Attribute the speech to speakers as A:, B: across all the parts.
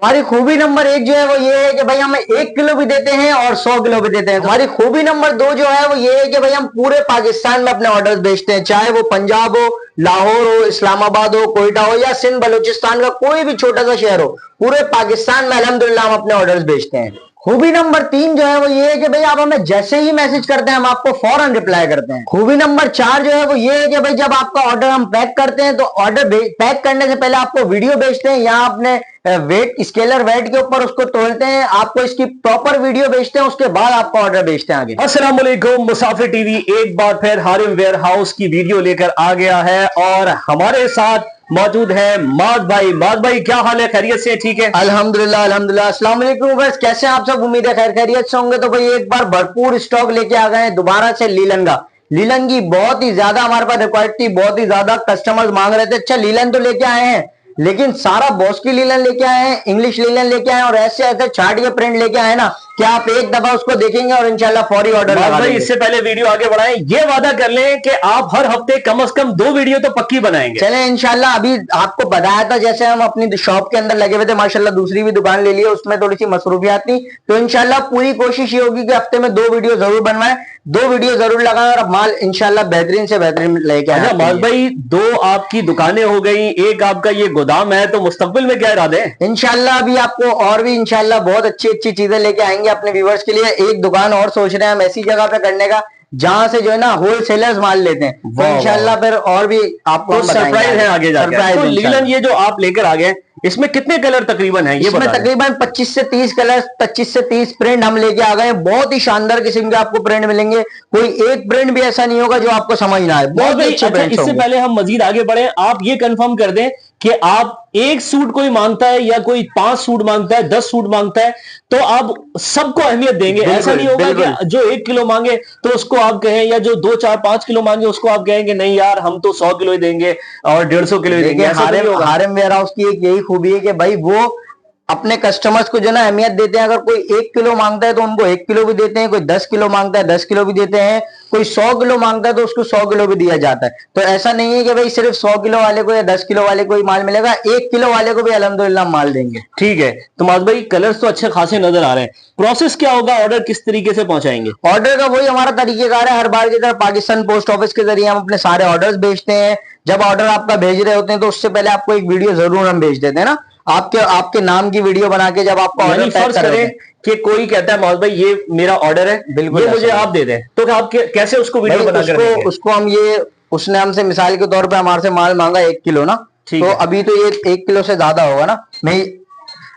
A: हमारी खूबी नंबर 1 जो है वो ये है कि भाई हम 1 किलो भी देते हैं और 100 किलो भी देते हैं। हमारी खूबी नंबर 2 जो है वो ये है कि भाई हम पूरे पाकिस्तान में अपने ऑर्डर्स बेचते हैं, चाहे वो पंजाब हो, लाहौर हो, इस्लामाबाद हो, कोयटा हो या सिंध बलूचिस्तान का कोई भी छोटा सा शहर हो, पूरे पाकिस्तान में अल्हम्दुलिल्लाह हम अपने ऑर्डर्स बेचते हैं। खूबी नंबर 3 जो है वो ये है कि भाई आप हमें जैसे ही मैसेज करते हैं हम आपको फौरन रिप्लाई करते हैं। खूबी नंबर 4 जो है वो ये है कि भाई जब आपका ऑर्डर हम पैक करते हैं तो ऑर्डर पैक करने से पहले आपको वीडियो भेजते हैं, यहाँ अपने वेट स्केलर वेट के ऊपर उसको तोलते हैं, आपको इसकी प्रॉपर वीडियो भेजते हैं, उसके बाद आपका ऑर्डर भेजते हैं आगे।
B: अस्सलाम वालेकुम, मुसाफिर टीवी एक बार फिर हारिम वेयर हाउस की वीडियो लेकर आ गया है और हमारे साथ मौजूद है माज भाई। माज भाई क्या हाल है, खैरियत से? ठीक है
A: अल्हम्दुलिल्लाह अल्हम्दुलिल्लाह। अस्सलाम वालेकुम बस, कैसे हैं आप सब? उम्मीद है खैर खैरियत से होंगे। तो भाई एक बार भरपूर स्टॉक लेके आ गए हैं दोबारा से लीलन का। लीलन की बहुत ही ज्यादा हमारे पास रिक्वायर्ड थी, बहुत ही ज्यादा कस्टमर्स मांग रहे थे। अच्छा लीलन तो लेके आए हैं, लेकिन सारा बॉस की लीलन लेके आए हैं, इंग्लिश लीलन लेके आए हैं और ऐसे ऐसे चार्ट के प्रिंट लेके आए ना कि आप एक दफा उसको देखेंगे और इंशाल्लाह फौरी ऑर्डर लगा देंगे।
B: इससे पहले वीडियो आगे बढ़ाएं, ये वादा कर लें कि आप हर हफ्ते कम से कम 2 वीडियो तो पक्की बनाएंगे।
A: चले इंशाल्लाह। अभी आपको बताया था जैसे हम अपनी शॉप के अंदर लगे हुए थे, माशाल्लाह दूसरी भी दुकान ले ली है, उसमें थोड़ी सी मसरूफियात थी, तो इंशाल्लाह पूरी कोशिश ये होगी कि हफ्ते में 2 वीडियो जरूर बनवाएं, 2 वीडियो जरूर लगाएं और माल इंशाल्लाह बेहतरीन से बेहतरीन लेके आए।
B: माज भाई 2 आपकी दुकानें हो गई, एक आपका ये गोदाम है, तो मुस्तकबिल में क्या इरादे हैं?
A: इंशाल्लाह अभी आपको और भी इंशाल्लाह बहुत अच्छी अच्छी चीजें लेके आएंगे अपने व्यूवर्स के लिए। एक दुकान और सोच रहे हैं हम ऐसी जगह पे करने का जहां से जो है ना होलसेलर्स माल लेते हैं, तो इंशाल्लाह फिर और भी आपको
B: सरप्राइज है आगे जाके। तो लीलन ये जो आप लेकर आ गए, इसमें कितने कलर तकरीबन है?
A: इसमें तकरीबन 25 से 30 कलर, 25 से 30 प्रिंट हम लेके आ गए। बहुत ही शानदार किस्म के आपको प्रिंट मिलेंगे, कोई एक प्रिंट भी ऐसा नहीं होगा जो आपको समझ ना आए। बहुत ही अच्छे प्रिंट।
B: इससे पहले हम मजीद आगे बढ़े, आप ये कंफर्म कर दें कि आप एक सूट कोई मांगता है या कोई 5 सूट मांगता है, 10 सूट मांगता है, तो आप सबको अहमियत देंगे। ऐसा नहीं होगा कि जो 1 किलो मांगे तो उसको आप कहें, या जो 2, 4, 5 किलो मांगे उसको आप कहेंगे नहीं यार हम तो 100 किलो ही देंगे और 150 किलो ही देंगे।
A: हारिम वेयर हाउस की एक यही खूबी है कि भाई वो अपने कस्टमर्स को जो ना अहमियत देते हैं। अगर कोई 1 किलो मांगता है तो उनको 1 किलो भी देते हैं, कोई 10 किलो मांगता है 10 किलो भी देते हैं, कोई 100 किलो मांगता है तो उसको 100 किलो भी दिया जाता है। तो ऐसा नहीं है कि भाई सिर्फ 100 किलो वाले को या 10 किलो वाले को ही माल मिलेगा, 1 किलो वाले को भी अल्हम्दुलिल्लाह माल देंगे।
B: ठीक है। तो माज भाई कलर्स तो अच्छे खासे नजर आ रहे हैं, प्रोसेस क्या होगा, ऑर्डर किस तरीके से पहुंचाएंगे?
A: ऑर्डर का वही हमारा तरीकेकार है, हर बार की तरह पाकिस्तान पोस्ट ऑफिस के जरिए हम अपने सारे ऑर्डर्स भेजते हैं। जब ऑर्डर आपका भेज रहे होते हैं तो उससे पहले आपको एक वीडियो जरूर हम भेज देते हैं ना, आपके नाम की वीडियो बना के। जब आपका ऑर्डर पैक करें
B: कि कोई कहता है मौज भाई ये मेरा ऑर्डर है, बिल्कुल ये मुझे आप दे दें, तो आप कैसे उसको वीडियो बनाकर
A: उसको हम उसने हमसे मिसाल के तौर पे हमारे से माल मांगा 1 किलो ना, तो अभी तो ये 1 किलो से ज्यादा होगा ना,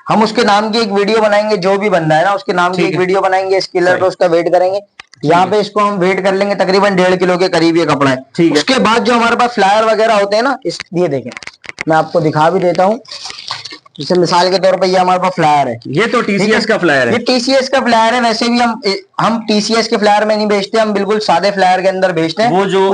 A: हम उसके नाम की एक वीडियो बनाएंगे, जो भी बंदा है ना उसके नाम की एक वीडियो बनाएंगे, स्केलर पे उसका वेट करेंगे। यहाँ पे इसको हम वेट कर लेंगे, तकरीबन 1.5 किलो के करीब ये कपड़ा है। उसके बाद जो हमारे पास फ्लायर वगैरह होते हैं ना, ये देखें मैं आपको दिखा भी देता हूँ। जैसे मिसाल के तौर पे ये हमारे पास फ्लायर है,
B: ये तो टीसीएस का फ्लायर है,
A: ये टीसीएस का फ्लायर है। वैसे भी हम टीसीएस के फ्लायर में नहीं बेचते, हम बिल्कुल सादे फ्लायर के अंदर बेचते हैं, वो जो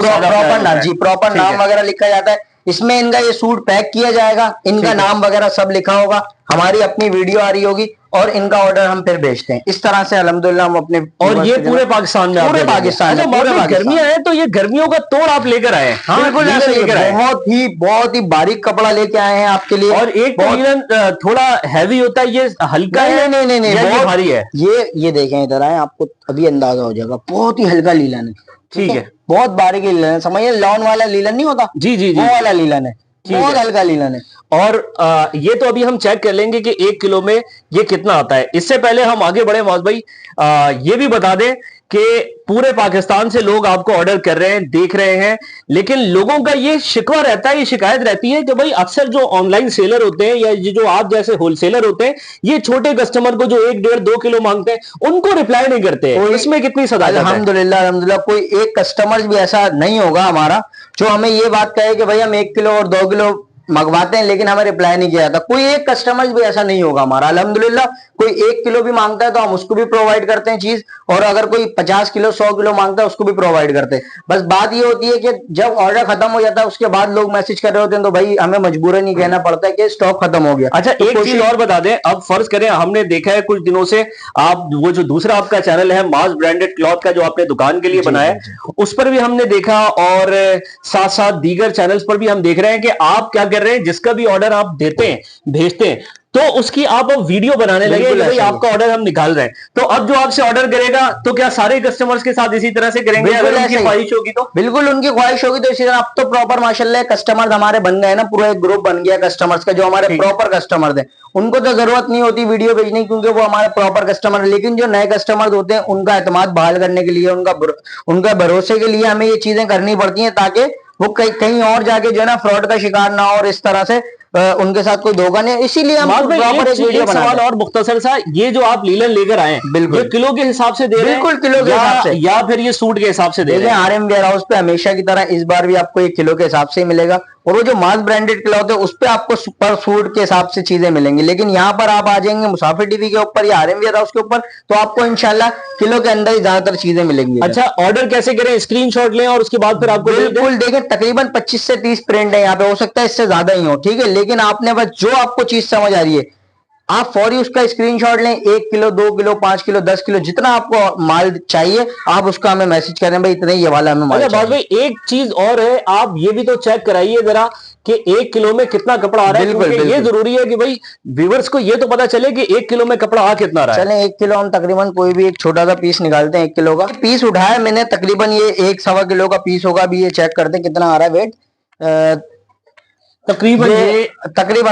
A: प्रॉपर नाम वगैरह लिखा जाता है। इसमें इनका ये सूट पैक किया जाएगा, इनका नाम वगैरह सब लिखा होगा, हमारी अपनी वीडियो आ रही होगी और इनका ऑर्डर हम फिर भेजते हैं। इस तरह से अल्हम्दुलिल्लाह हम अपने,
B: और ये पूरे पाकिस्तान में,
A: पूरे पाकिस्तान में
B: गर्मियां हैं तो ये गर्मियों का तोड़ आप लेकर आए हैं।
A: बिल्कुल बहुत ही बारीक कपड़ा लेके आए हैं आपके लिए।
B: और एक लीलन थोड़ा हैवी होता है, ये हल्का है?
A: नहीं
B: बहुत भारी है।
A: ये देखें, इधर आए, आपको अभी अंदाजा हो जाएगा, बहुत ही हल्का लीलन है।
B: ठीक है,
A: बहुत बारीक लीलन है, समझिए लॉन वाला लीलन नहीं होता,
B: जी जी जी,
A: वो वाला लीलन है, बहुत हल्का लीलन है।
B: और ये तो अभी हम चेक कर लेंगे कि 1 किलो में ये कितना आता है। इससे पहले हम आगे बढ़े मौज भाई, ये भी बता दें कि पूरे पाकिस्तान से लोग आपको ऑर्डर कर रहे हैं, देख रहे हैं, लेकिन लोगों का ये शिकवा रहता है, ये शिकायत रहती है कि भाई अक्सर जो ऑनलाइन सेलर होते हैं या जो आप जैसे होलसेलर होते हैं, ये छोटे कस्टमर को जो 1, 1.5, 2 किलो मांगते हैं उनको रिप्लाई नहीं करते हैं। इसमें कितनी सदाकत है?
A: अल्हम्दुलिल्लाह कोई एक कस्टमर भी ऐसा नहीं होगा हमारा जो हमें ये बात कहे कि भाई हम 1 किलो और 2 किलो मंगवाते हैं लेकिन हमें रिप्लाई नहीं किया जाता। कोई एक कस्टमर भी ऐसा नहीं होगा हमारा अल्हम्दुलिल्लाह। कोई 1 किलो भी मांगता है तो हम उसको भी प्रोवाइड करते हैं चीज, और अगर कोई 50 किलो 100 किलो मांगता है उसको भी प्रोवाइड करते हैं। बस बात ये होती है कि जब ऑर्डर खत्म हो जाता है उसके बाद लोग मैसेज कर रहे होते हैं तो भाई हमें मजबूरन ही कहना पड़ता है कि स्टॉक खत्म हो गया।
B: अच्छा, एक चीज और बता दें, अब फर्ज करें हमने देखा है कुछ दिनों से आप वो जो दूसरा आपका चैनल है मास ब्रांडेड क्लॉथ का जो आपने दुकान के लिए बनाया, उस पर भी हमने देखा, और साथ साथ दीगर चैनल्स पर भी हम देख रहे हैं कि आप क्या कर रहे हैं, जिसका भी ऑर्डर आप देते हैं भेजते हैं तो उसकी आप अब वीडियो बनाने लगे कि भाई आपका ऑर्डर हम निकाल रहे हैं। तो अब जो आपसे ऑर्डर करेगा तो क्या सारे कस्टमर्स के साथ इसी तरह से करेंगे अगर उनकी ख्वाहिश होगी तो?
A: बिल्कुल उनकी ख्वाहिश होगी तो इसी तरह। अब तो प्रॉपर माशाल्लाह कस्टमर्स हमारे बन गए ना, पूरा एक ग्रुप बन गया कस्टमर्स का, जो हमारे प्रॉपर कस्टमर्स हैं। उनको तो जरूरत नहीं होती वीडियो भेजने की, क्योंकि वो हमारे प्रॉपर कस्टमर है। लेकिन जो नए कस्टमर्स होते हैं उनका एतमाद बहाल करने के लिए, उनका भरोसे के लिए हमें ये चीजें करनी पड़ती हैं, ताकि वो कहीं और जाके जो है ना फ्रॉड का शिकार ना हो, और इस तरह से उनके साथ कोई धोखा नहीं। इसीलिए हम प्रॉपर एक वीडियो बना
B: सवाल और मुख्तसर सा, ये जो आप लीलन लेकर आए
A: बिल्कुल
B: किलो के हिसाब से दे रहे हैं?
A: बिल्कुल किलो के हिसाब से,
B: या फिर ये सूट के हिसाब से दे रहे हैं?
A: आरएम वेयर हाउस पे हमेशा की तरह इस बार भी आपको 1 किलो के हिसाब से ही मिलेगा, और वो जो मास ब्रांडेड क्लॉथ है उस पे आपको पर सूट के हिसाब से चीजें मिलेंगी। लेकिन यहाँ पर आप आ जाएंगे मुसाफिर टीवी के ऊपर या आरएम वेयर हाउस के ऊपर, तो आपको इंशाल्लाह किलो के अंदर ही ज्यादातर चीजें मिलेंगी।
B: अच्छा, ऑर्डर कैसे करें? स्क्रीनशॉट लें और उसके बाद फिर आपको
A: बिल्कुल देखें, तकरीबन 25 से 30 प्रिंट है यहाँ पे, हो सकता है इससे ज्यादा ही हो, ठीक है। लेकिन आपने बस जो आपको चीज समझ आ रही है आप फौरी उसका स्क्रीनशॉट लें। 1 किलो 2 किलो 5 किलो 10 किलो जितना आपको माल चाहिए आप उसका हमें मैसेज करें, भाई इतना ही ये वाला हमें माल चाहिए।
B: भाई एक चीज और है, आप ये भी तो चेक कराइए जरा कि 1 किलो में कितना कपड़ा आ रहा है। बिल्कुल ये जरूरी है कि भाई व्यूअर्स को ये तो पता चले कि 1 किलो में कपड़ा आ कितना रहा है।
A: चलें 1 किलो हम तकरीबन कोई भी एक छोटा सा पीस निकालते हैं। 1 किलो का पीस उठाया मैंने, तकरीबन ये 1 सवा किलो का पीस होगा। अभी ये चेक करते हैं कितना आ रहा है वेट। तकरीबन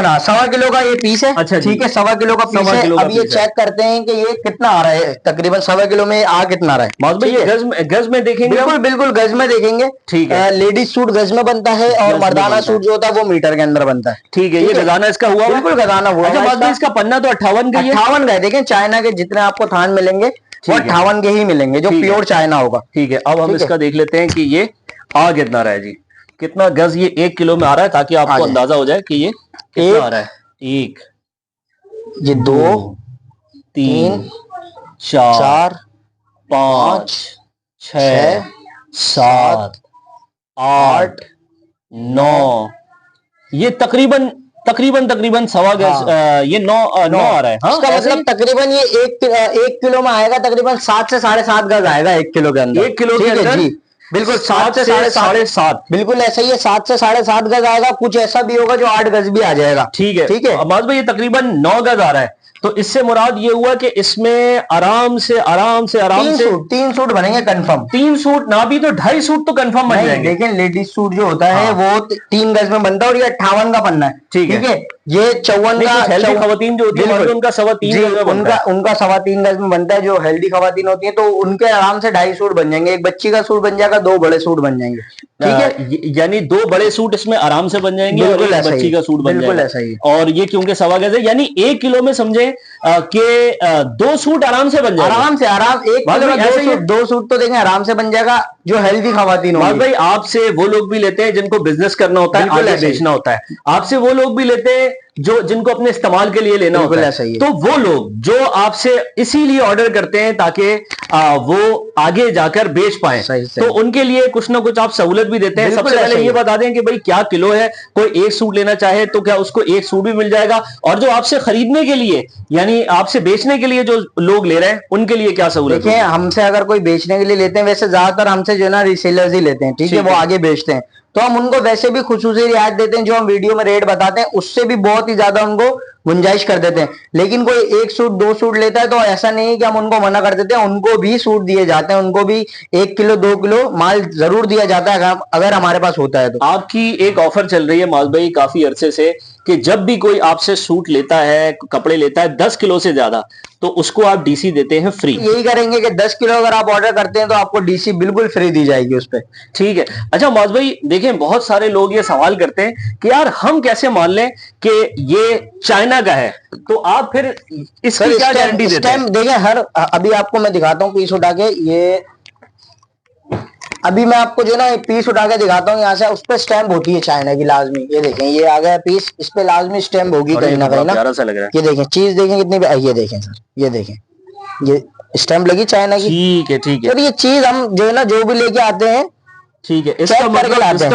A: हाँ 1.25 किलो का ये पीस है। अच्छा ठीक है, 1.25 किलो का पीस है। अब ये चेक करते हैं कि ये कितना आ रहा है, तकरीबन 1.25 किलो में आ कितना रहा है।
B: गज में देखेंगे?
A: बिल्कुल बिल्कुल गज में देखेंगे। ठीक है, लेडीज सूट गज में बनता है और मर्दाना सूट जो होता है वो मीटर के अंदर बनता है।
B: ठीक है, ये गजाना इसका हुआ?
A: बिल्कुल गजाना हुआ।
B: अच्छा, इसका पन्ना तो 58 का,
A: 58 का है। देखें चाइना के जितने आपको थान मिलेंगे वो 58 के ही मिलेंगे, जो प्योर चाइना होगा।
B: ठीक है, अब हम इसका देख लेते हैं कि ये आ कितना रहा है जी, कितना गज ये 1 किलो में आ रहा है, ताकि आपको अंदाजा हो जाए कि ये कितना आ रहा है। 1
A: ये 2 3 4 5 6 7 8 9
B: ये तकरीबन 1.25 गज, ये 9 आ रहा है।
A: इसका मतलब तकरीबन ये 1 किलो में आएगा, तकरीबन 7 से 7.5 गज आएगा 1 किलो के अंदर।
B: 1 किलो के अंदर जी
A: बिल्कुल 7 से 7.5 बिल्कुल ऐसा ही है। 7 से 7.5 गज आएगा। कुछ ऐसा भी होगा जो 8 गज भी आ जाएगा।
B: ठीक है, ठीक है। अब्बास भाई ये तकरीबन 9 गज आ रहा है, तो इससे मुराद ये हुआ कि इसमें आराम से
A: 3 सूट बनेंगे कंफर्म।
B: 3 सूट ना भी तो 2.5 सूट तो कंफर्म बन जाएंगे।
A: लेकिन लेडीज सूट जो होता है वो 3 गज में बनता है, और ये 58 का पन्ना है। ठीक है, ये 54 का
B: खवातीन जो होती है उनका
A: 3.25 गज में बनता है। जो हेल्दी खवातीन होती है तो उनके आराम से 2.5 सूट बन जाएंगे। एक बच्ची का सूट बन जाएगा, 2 बड़े सूट बन जाएंगे। ठीक है,
B: यानी 2 बड़े सूट इसमें आराम से बन जाएंगे और एक बच्ची का सूट बन जाएगा।
A: ऐसा ही।
B: और ये क्योंकि 1.25 गज है, यानी 1 किलो में समझे कि 2 सूट आराम से बन जाएगा।
A: आराम 1 किलो में 2 सूट तो देखें आराम से बन जाएगा, जो हेल्दी खवातीन होंगी।
B: भाई आपसे वो लोग भी लेते हैं जिनको बिजनेस करना होता है, आगे बेचना होता है। आपसे वो लोग भी लेते हैं जिनको अपने इस्तेमाल के लिए लेना होता है। तो वो लोग जो आपसे इसीलिए ऑर्डर करते हैं ताकि वो आगे जाकर बेच पाए, तो उनके लिए कुछ ना कुछ आप सहूलत भी देते हैं। सबसे पहले ये बता दें कि भाई क्या किलो है, कोई 1 सूट लेना चाहे तो क्या उसको 1 सूट भी मिल जाएगा, और जो आपसे खरीदने के लिए यानी आपसे बेचने के लिए जो लोग ले रहे हैं उनके लिए क्या सहूलत?
A: देखिए, हमसे अगर कोई बेचने के लिए लेते हैं, वैसे ज्यादातर हमसे जो है ना रिसेलर्स ही लेते हैं। ठीक है, वो आगे बेचते हैं, तो हम उनको वैसे भी खुसूसी रियायत देते हैं। जो हम वीडियो में रेट बताते हैं उससे भी बहुत ही ज्यादा उनको गुंजाइश कर देते हैं। लेकिन कोई 1 सूट 2 सूट लेता है तो ऐसा नहीं है कि हम उनको मना कर देते हैं, उनको भी सूट दिए जाते हैं, उनको भी 1 किलो 2 किलो माल जरूर दिया जाता है अगर हमारे पास होता है तो।
B: आपकी एक ऑफर चल रही है माल भाई काफी अरसे से कि जब भी कोई आपसे सूट लेता है, कपड़े लेता है 10 किलो से ज्यादा, तो उसको आप डीसी देते हैं फ्री।
A: यही करेंगे कि 10 किलो अगर आप ऑर्डर करते हैं तो आपको डीसी बिल्कुल फ्री दी जाएगी उस पर।
B: ठीक है। अच्छा मौज भाई देखें, बहुत सारे लोग ये सवाल करते हैं कि यार हम कैसे मान लें कि ये चाइना का है, तो आप फिर इसकी क्या गारंटी देते हैं?
A: देखें, अभी आपको मैं दिखाता हूँ पीस उठा के। ये अभी मैं आपको जो ना पीस उठा के दिखाता हूँ यहाँ से, उस पर स्टैम्प होती है चाइना की लाजमी। ये देखें, ये आ गया पीस, इस पे लाजमी स्टैम्प होगी कहीं ना कहीं ना।
B: प्यारा सा लग रहा है।
A: ये देखें चीज देखें कितनी, ये देखें सर, ये देखें, ये स्टैम्प लगी चाइना की।
B: ठीक है, ठीक है।
A: और ये चीज हम जो है ना जो भी लेके आते हैं,
B: ठीक है, इसका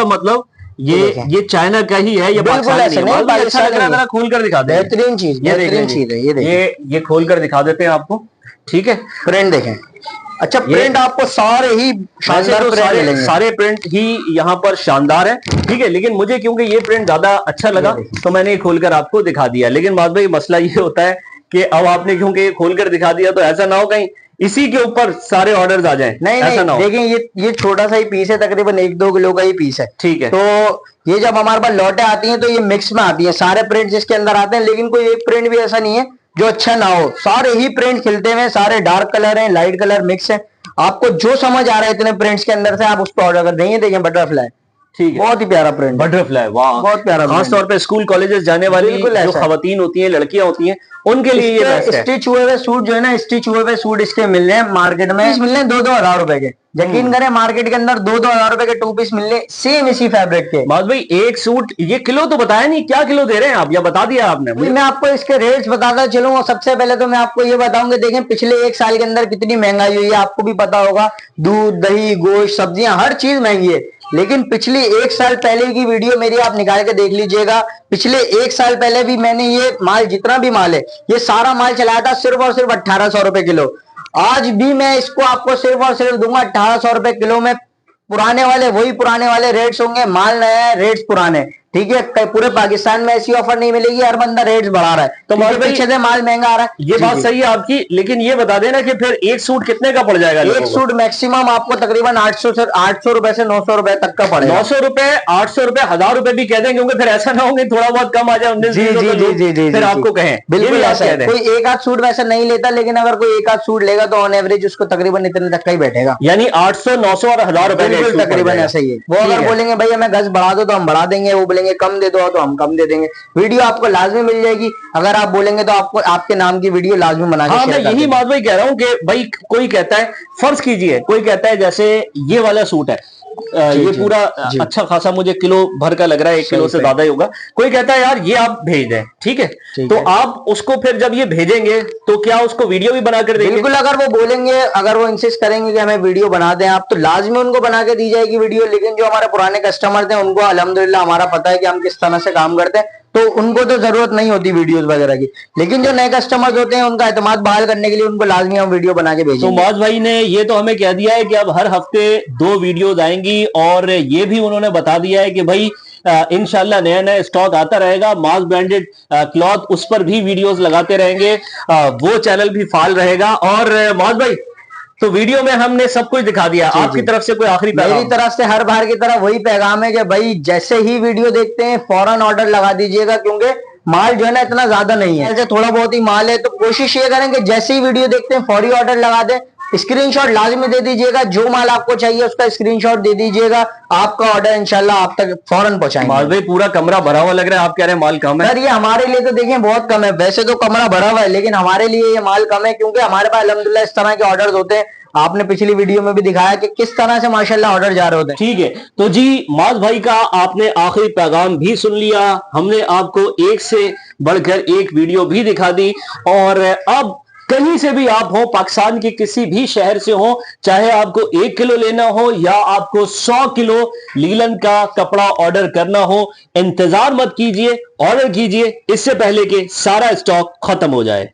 B: मतलब ये चाइना का ही है, ये
A: बिल्कुल
B: पाकिस्तानी
A: ऐसे
B: नहीं
A: नहीं,
B: है। अच्छा लग
A: पाकिस्तानी
B: रहा है,
A: नहीं।
B: जरा खोल कर दिखा दे।
A: बेहतरीन चीज, बेहतरीन चीज है ये। देखिए
B: ये खोल कर दिखा देते हैं आपको, ठीक है।
A: प्रिंट देखें, अच्छा प्रिंट आपको सारे ही शानदार प्रिंट मिलेंगे।
B: सारे प्रिंट ही यहाँ पर शानदार है, ठीक है। लेकिन मुझे क्योंकि ये प्रिंट ज्यादा अच्छा लगा तो मैंने ये खोलकर आपको दिखा दिया। लेकिन बात भाई मसला ये होता है कि अब आपने क्योंकि खोलकर दिखा दिया तो ऐसा ना हो कहीं इसी के ऊपर सारे ऑर्डर्स आ जाएं।
A: नहीं
B: ऐसा ना हो।
A: देखिए ये छोटा सा ही पीस है, तकरीबन 1-2 किलो का ही पीस है,
B: ठीक है।
A: तो ये जब हमारे पास लौटे आती हैं तो ये मिक्स में आती है, सारे प्रिंट जिसके अंदर आते हैं। लेकिन कोई एक प्रिंट भी ऐसा नहीं है जो अच्छा ना हो, सारे ही प्रिंट खिलते हुए, सारे डार्क कलर हैं, लाइट कलर मिक्स है। आपको जो समझ आ रहा है इतने प्रिंट्स के अंदर से आप उस पर ऑर्डर कर देंगे। देखिए बटरफ्लाई,
B: ठीक है,
A: बहुत ही प्यारा प्रिंट,
B: बटरफ्लाई, वाह,
A: बहुत प्यारा।
B: खास तौर पे स्कूल कॉलेजेस जाने वाली जो खवातीन होती हैं, लड़कियां होती हैं, उनके लिए ये बेस्ट है।
A: स्टिच हुए हुए सूट जो है ना, स्टिच हुए हुए सूट इसके मिल रहे हैं मार्केट में, मिल रहे हैं 2-2 हजार रुपए के। यकीन करें मार्केट के अंदर 2-2 हजार रुपए के 2 पीस मिल रहे सेम इसी फैब्रिक के।
B: माज भाई एक सूट, ये किलो तो बताया नहीं, क्या किलो दे रहे हैं आप, या बता दिया आपने?
A: मैं आपको इसके रेट्स बताता चलूँ। सबसे पहले तो मैं आपको ये बताऊंगा, देखें पिछले 1 साल के अंदर कितनी महंगाई हुई है, आपको भी पता होगा। दूध, दही, गोश्त, सब्जियां, हर चीज महंगी है। लेकिन पिछली 1 साल पहले की वीडियो मेरी आप निकाल के देख लीजिएगा। पिछले 1 साल पहले भी मैंने ये माल, जितना भी माल है, ये सारा माल चलाया था सिर्फ और सिर्फ 1800 रुपए किलो। आज भी मैं इसको आपको सिर्फ और सिर्फ दूंगा 1800 रुपए किलो में। पुराने वाले वही पुराने वाले रेट्स होंगे, माल नया है, रेट्स पुराने, ठीक है। पूरे पाकिस्तान में ऐसी ऑफर नहीं मिलेगी, हर बंदा रेट्स बढ़ा रहा है, तो पीछे से माल महंगा आ रहा है।
B: ये बात सही है आपकी, लेकिन ये बता देना कि फिर एक सूट कितने का पड़ जाएगा?
A: एक सूट मैक्सिमम आपको तकरीबन 800 रुपए से 900 रुपए तक का पड़ेगा।
B: 900 रुपए, 800 रुपए, 1000 रुपए भी कह दें, क्योंकि फिर ऐसा ना होंगे थोड़ा बहुत कम आ जाए 19 जी, फिर आपको कहें।
A: बिल्कुल ऐसा है, कोई एक आध सूट वैसा नहीं लेता, लेकिन अगर कोई एक आध सूट लेगा तो ऑन एवरेज उसको तकरीबन इतने तक का ही बैठेगा,
B: यानी 800, 900 और 1000 रुपए
A: तकरीबन ऐसा ही है। वो अगर बोलेंगे भाई हमें गज बढ़ा दो तो हम बढ़ा देंगे, वो बोलेंगे कम दे दो तो हम कम दे देंगे। वीडियो आपको लाजमी मिल जाएगी, अगर आप बोलेंगे तो आपको आपके नाम की वीडियो लाजमी बना के।
B: हाँ, मैं यही बात भाई कह रहा हूँ कि भाई कोई कहता है, फर्ज कीजिए कोई कहता है जैसे ये वाला सूट है, ये पूरा अच्छा खासा मुझे किलो भर का लग रहा है, 1 किलो से ज्यादा ही होगा। कोई कहता है यार ये आप भेज दें, ठीक है, तो आप उसको फिर जब ये भेजेंगे तो क्या उसको वीडियो भी बना कर देंगे?
A: बिल्कुल, अगर वो बोलेंगे, अगर वो इंसिस्ट करेंगे कि हमें वीडियो बना दें आप, तो लाजमी उनको बना के दी जाएगी वीडियो। लेकिन जो हमारे पुराने कस्टमर थे उनको अल्हम्दुलिल्लाह हमारा पता है कि हम किस तरह से काम करते हैं, तो उनको तो जरूरत नहीं होती वीडियोस वगैरह की। लेकिन जो नए कस्टमर्स होते हैं उनका एतमाद बहाल करने के लिए उनको लाजमी हम वीडियो बना के भेजेंगे।
B: तो मौज भाई ने ये तो हमें कह दिया है कि अब हर हफ्ते 2 वीडियोस आएंगी, और ये भी उन्होंने बता दिया है कि भाई इंशाल्लाह नया नया स्टॉक आता रहेगा। मास ब्रांडेड क्लॉथ, उस पर भी वीडियोस लगाते रहेंगे, वो चैनल भी फाल रहेगा। और मौज भाई तो वीडियो में हमने सब कुछ दिखा दिया, आपकी तरफ से कोई आखिरी पैगाम?
A: मेरी तरफ से हर बार की तरह वही पैगाम है कि भाई जैसे ही वीडियो देखते हैं फौरन ऑर्डर लगा दीजिएगा, क्योंकि माल जो है ना इतना ज्यादा नहीं है, ऐसे थोड़ा बहुत ही माल है। तो कोशिश ये करें कि जैसे ही वीडियो देखते हैं फौरी ऑर्डर लगा दें। स्क्रीनशॉट लाजमी दे दीजिएगा, जो माल आपको चाहिए उसका स्क्रीनशॉट दे दीजिएगा, आपका ऑर्डर इंशाल्लाह आप तक फौरन पहुंचाएंगे।
B: माल भाई पूरा कमरा भरा हुआ लग रहा है, आप कह रहे हैं माल कम है।
A: सर ये हमारे लिए तो देखिए बहुत कम है, वैसे तो कमरा भरा हुआ है, लेकिन हमारे लिए ये माल कम है, क्योंकि हमारे पास अल्हम्दुलिल्लाह इस तरह के ऑर्डर्स होते हैं। आपने पिछली वीडियो में भी दिखाया कि किस तरह से माशाल्लाह ऑर्डर जा रहे होते हैं।
B: ठीक है, तो जी माज भाई का आपने आखिरी पैगाम भी सुन लिया, हमने आपको एक से बढ़कर एक वीडियो भी दिखा दी। और अब कहीं से भी आप हो, पाकिस्तान के किसी भी शहर से हो, चाहे आपको 1 किलो लेना हो या आपको 100 किलो लीलन का कपड़ा ऑर्डर करना हो, इंतजार मत कीजिए, ऑर्डर कीजिए इससे पहले कि सारा स्टॉक खत्म हो जाए।